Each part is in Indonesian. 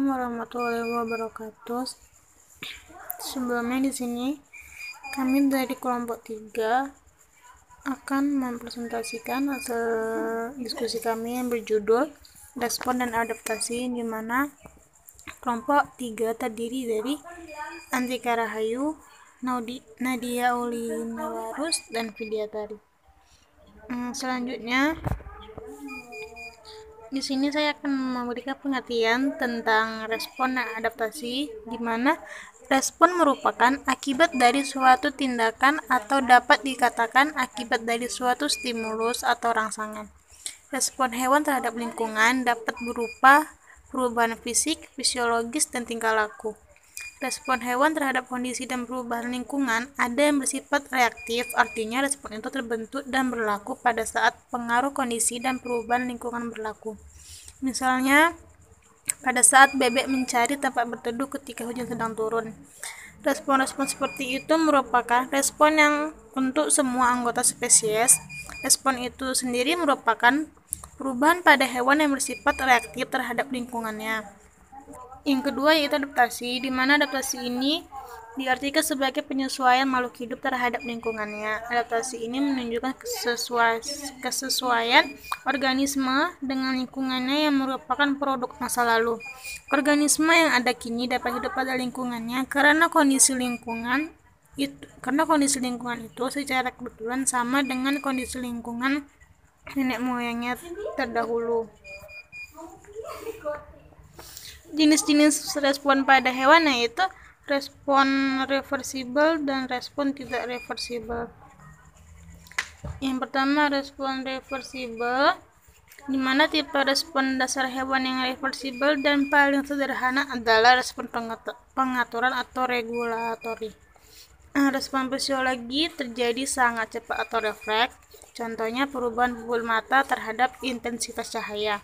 Assalamualaikum warahmatullahi wabarakatuh. Sebelumnya di sini kami dari kelompok 3 akan mempresentasikan hasil diskusi kami yang berjudul Respon dan Adaptasi, di mana kelompok 3 terdiri dari Antika Rahayu, Nadia Ulinawarus, dan Fidiatari. Selanjutnya di sini saya akan memberikan pengertian tentang respon dan adaptasi, di mana respon merupakan akibat dari suatu tindakan atau dapat dikatakan akibat dari suatu stimulus atau rangsangan. Respon hewan terhadap lingkungan dapat berupa perubahan fisik, fisiologis, dan tingkah laku. Respon hewan terhadap kondisi dan perubahan lingkungan ada yang bersifat reaktif, artinya respon itu terbentuk dan berlaku pada saat pengaruh kondisi dan perubahan lingkungan berlaku. Misalnya, pada saat bebek mencari tempat berteduh ketika hujan sedang turun. Respon-respon seperti itu merupakan respon yang untuk semua anggota spesies. Respon itu sendiri merupakan perubahan pada hewan yang bersifat reaktif terhadap lingkungannya. Yang kedua yaitu adaptasi, di mana adaptasi ini diartikan sebagai penyesuaian makhluk hidup terhadap lingkungannya. Adaptasi ini menunjukkan kesesuaian organisme dengan lingkungannya yang merupakan produk masa lalu. Organisme yang ada kini dapat hidup pada lingkungannya karena kondisi lingkungan itu secara kebetulan sama dengan kondisi lingkungan nenek moyangnya terdahulu. Jenis-jenis respon pada hewan yaitu respon reversibel dan respon tidak reversibel. Yang pertama, respon reversibel, di mana tipe respon dasar hewan yang reversibel dan paling sederhana adalah respon pengaturan atau regulatori. Respon fisiologi terjadi sangat cepat atau refleks, contohnya perubahan bubul mata terhadap intensitas cahaya.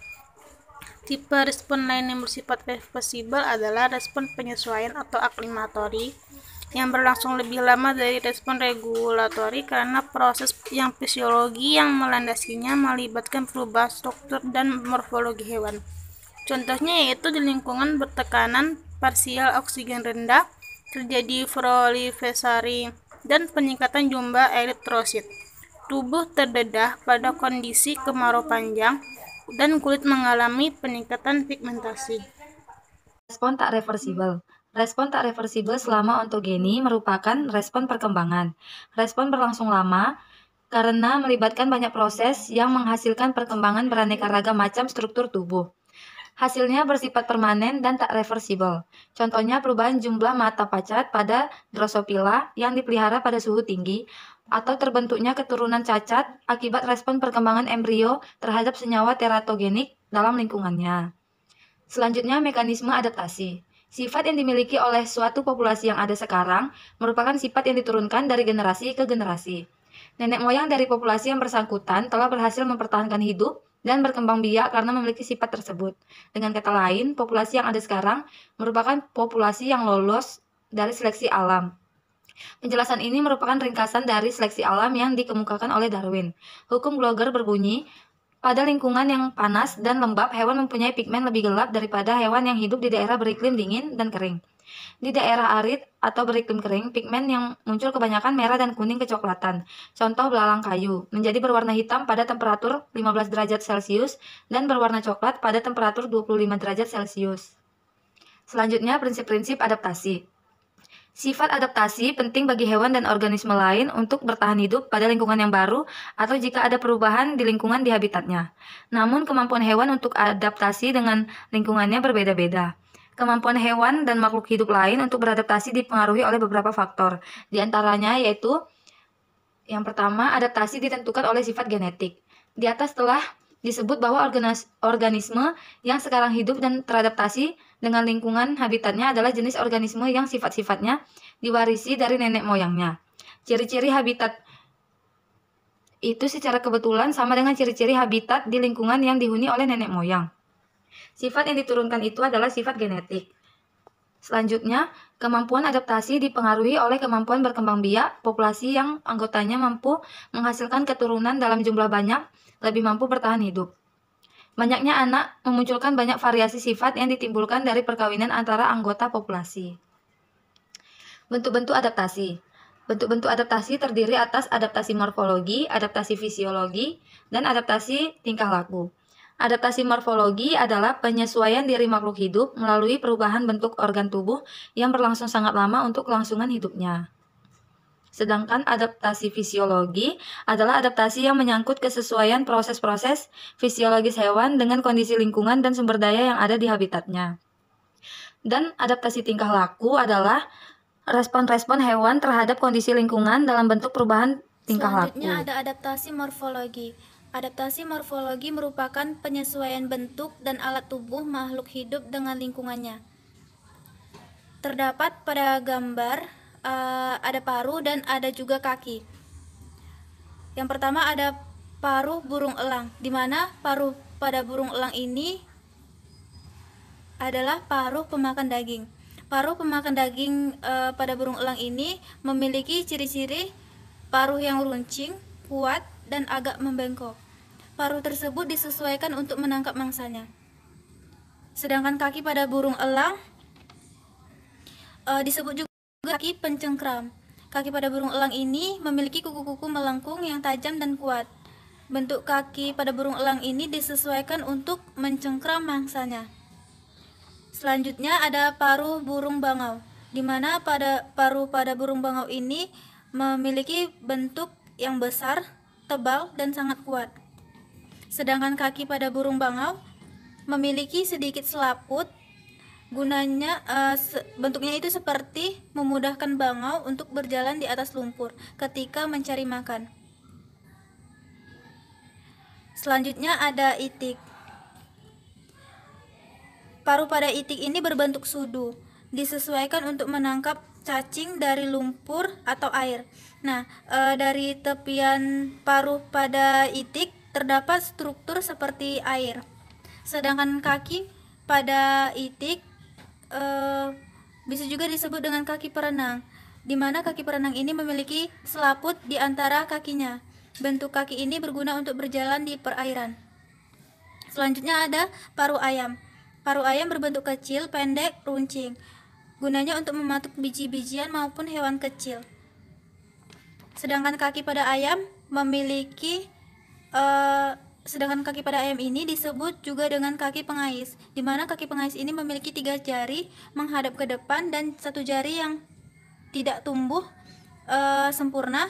Tipe respon lain yang bersifat reversibel adalah respon penyesuaian atau aklimatori, yang berlangsung lebih lama dari respon regulatori karena proses yang fisiologi yang melandasinya melibatkan perubahan struktur dan morfologi hewan. Contohnya yaitu di lingkungan bertekanan parsial oksigen rendah, terjadi proliferasi dan peningkatan jumlah eritrosit. Tubuh terdedah pada kondisi kemarau panjang, dan kulit mengalami peningkatan pigmentasi. Respon tak reversibel. Respon tak reversibel selama ontogeni merupakan respon perkembangan. Respon berlangsung lama karena melibatkan banyak proses yang menghasilkan perkembangan beraneka ragam macam struktur tubuh. Hasilnya bersifat permanen dan tak reversibel. Contohnya perubahan jumlah mata pacat pada Drosophila yang dipelihara pada suhu tinggi, atau terbentuknya keturunan cacat akibat respon perkembangan embrio terhadap senyawa teratogenik dalam lingkungannya. Selanjutnya, mekanisme adaptasi. Sifat yang dimiliki oleh suatu populasi yang ada sekarang merupakan sifat yang diturunkan dari generasi ke generasi. Nenek moyang dari populasi yang bersangkutan telah berhasil mempertahankan hidup dan berkembang biak karena memiliki sifat tersebut. Dengan kata lain, populasi yang ada sekarang merupakan populasi yang lolos dari seleksi alam. Penjelasan ini merupakan ringkasan dari seleksi alam yang dikemukakan oleh Darwin. Hukum Glogger berbunyi, pada lingkungan yang panas dan lembab, hewan mempunyai pigmen lebih gelap daripada hewan yang hidup di daerah beriklim dingin dan kering. Di daerah arid atau beriklim kering, pigmen yang muncul kebanyakan merah dan kuning kecoklatan. Contoh belalang kayu, menjadi berwarna hitam pada temperatur 15 derajat Celcius dan berwarna coklat pada temperatur 25 derajat Celcius. Selanjutnya, prinsip-prinsip adaptasi. Sifat adaptasi penting bagi hewan dan organisme lain untuk bertahan hidup pada lingkungan yang baru atau jika ada perubahan di lingkungan di habitatnya. Namun, kemampuan hewan untuk adaptasi dengan lingkungannya berbeda-beda. Kemampuan hewan dan makhluk hidup lain untuk beradaptasi dipengaruhi oleh beberapa faktor. Di antaranya yaitu, yang pertama, adaptasi ditentukan oleh sifat genetik. Di atas telah disebut bahwa organisme yang sekarang hidup dan teradaptasi dengan lingkungan habitatnya adalah jenis organisme yang sifat-sifatnya diwarisi dari nenek moyangnya. Ciri-ciri habitat itu secara kebetulan sama dengan ciri-ciri habitat di lingkungan yang dihuni oleh nenek moyang. Sifat yang diturunkan itu adalah sifat genetik. Selanjutnya, kemampuan adaptasi dipengaruhi oleh kemampuan berkembang biak populasi yang anggotanya mampu menghasilkan keturunan dalam jumlah banyak, lebih mampu bertahan hidup. Banyaknya anak memunculkan banyak variasi sifat yang ditimbulkan dari perkawinan antara anggota populasi. Bentuk-bentuk adaptasi. Bentuk-bentuk adaptasi terdiri atas adaptasi morfologi, adaptasi fisiologi, dan adaptasi tingkah laku. Adaptasi morfologi adalah penyesuaian diri makhluk hidup melalui perubahan bentuk organ tubuh yang berlangsung sangat lama untuk kelangsungan hidupnya. Sedangkan adaptasi fisiologi adalah adaptasi yang menyangkut kesesuaian proses-proses fisiologis hewan dengan kondisi lingkungan dan sumber daya yang ada di habitatnya. Dan adaptasi tingkah laku adalah respon-respon hewan terhadap kondisi lingkungan dalam bentuk perubahan tingkah laku. Selanjutnya ada adaptasi morfologi. Adaptasi morfologi merupakan penyesuaian bentuk dan alat tubuh makhluk hidup dengan lingkungannya. Terdapat pada gambar ada paruh dan ada juga kaki. Yang pertama ada paruh burung elang, di mana paruh pada burung elang ini adalah paruh pemakan daging. Paruh pemakan daging pada burung elang ini memiliki ciri-ciri paruh yang runcing, kuat, dan agak membengkok. Paruh tersebut disesuaikan untuk menangkap mangsanya. Sedangkan kaki pada burung elang disebut juga kaki pencengkram. Kaki pada burung elang ini memiliki kuku-kuku melengkung yang tajam dan kuat. Bentuk kaki pada burung elang ini disesuaikan untuk mencengkram mangsanya. Selanjutnya ada paruh burung bangau, di mana paruh pada burung bangau ini memiliki bentuk yang besar, tebal, dan sangat kuat. Sedangkan kaki pada burung bangau memiliki sedikit selaput. Gunanya bentuknya itu seperti memudahkan bangau untuk berjalan di atas lumpur ketika mencari makan. Selanjutnya ada itik. Paruh pada itik ini berbentuk sudu, disesuaikan untuk menangkap cacing dari lumpur atau air. Nah, dari tepian paruh pada itik terdapat struktur seperti air. Sedangkan kaki pada itik bisa juga disebut dengan kaki perenang, di mana kaki perenang ini memiliki selaput di antara kakinya. Bentuk kaki ini berguna untuk berjalan di perairan. Selanjutnya ada paruh ayam. Paruh ayam berbentuk kecil, pendek, runcing. Gunanya untuk mematuk biji-bijian maupun hewan kecil. Sedangkan kaki pada ayam Sedangkan kaki pada ayam ini disebut juga dengan kaki pengais, di mana kaki pengais ini memiliki 3 jari menghadap ke depan dan 1 jari yang tidak tumbuh sempurna,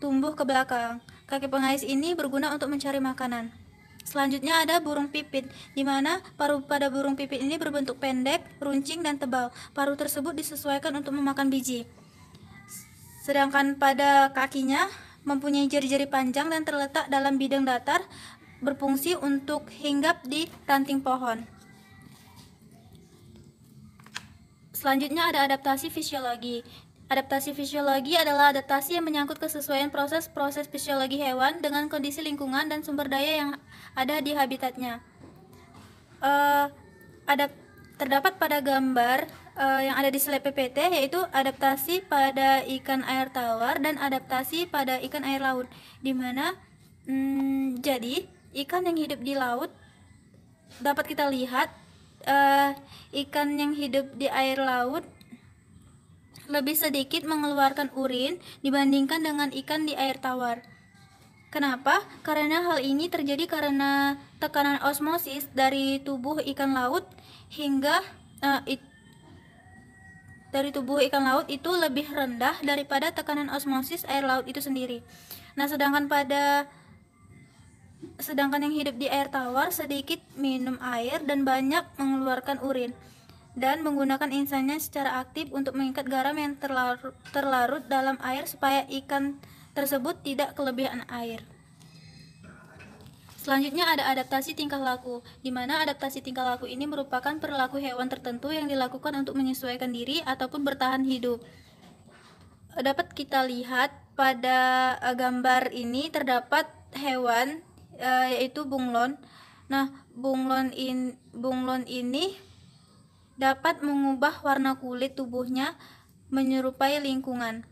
tumbuh ke belakang. Kaki pengais ini berguna untuk mencari makanan. Selanjutnya ada burung pipit, di mana paruh pada burung pipit ini berbentuk pendek, runcing, dan tebal. Paruh tersebut disesuaikan untuk memakan biji. Sedangkan pada kakinya mempunyai jari-jari panjang dan terletak dalam bidang datar, berfungsi untuk hinggap di ranting pohon. Selanjutnya ada adaptasi fisiologi. Adaptasi fisiologi adalah adaptasi yang menyangkut kesesuaian proses-proses fisiologi hewan dengan kondisi lingkungan dan sumber daya yang ada di habitatnya. Terdapat pada gambar yang ada di slide PPT, yaitu adaptasi pada ikan air tawar dan adaptasi pada ikan air laut, di mana jadi ikan yang hidup di laut dapat kita lihat ikan yang hidup di air laut lebih sedikit mengeluarkan urin dibandingkan dengan ikan di air tawar. Kenapa? Karena hal ini terjadi karena tekanan osmosis dari tubuh ikan laut itu lebih rendah daripada tekanan osmosis air laut itu sendiri. Nah, sedangkan yang hidup di air tawar sedikit minum air dan banyak mengeluarkan urin dan menggunakan insangnya secara aktif untuk mengikat garam yang terlarut dalam air supaya ikan tersebut tidak kelebihan air. Selanjutnya ada adaptasi tingkah laku, di mana adaptasi tingkah laku ini merupakan perilaku hewan tertentu yang dilakukan untuk menyesuaikan diri ataupun bertahan hidup. Dapat kita lihat pada gambar ini terdapat hewan yaitu bunglon. Nah, bunglon ini dapat mengubah warna kulit tubuhnya menyerupai lingkungan.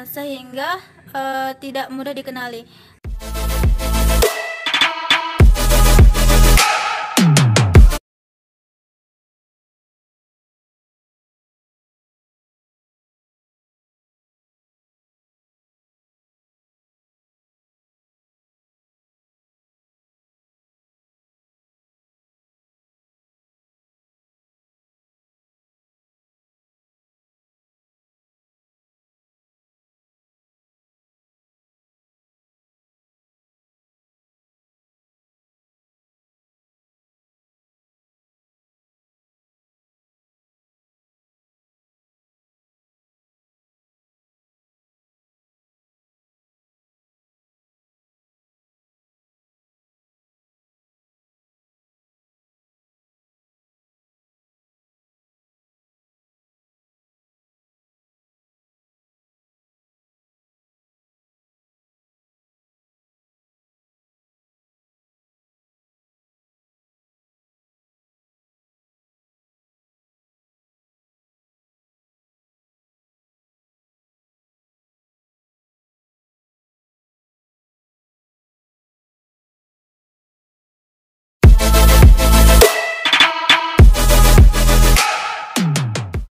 sehingga tidak mudah dikenali.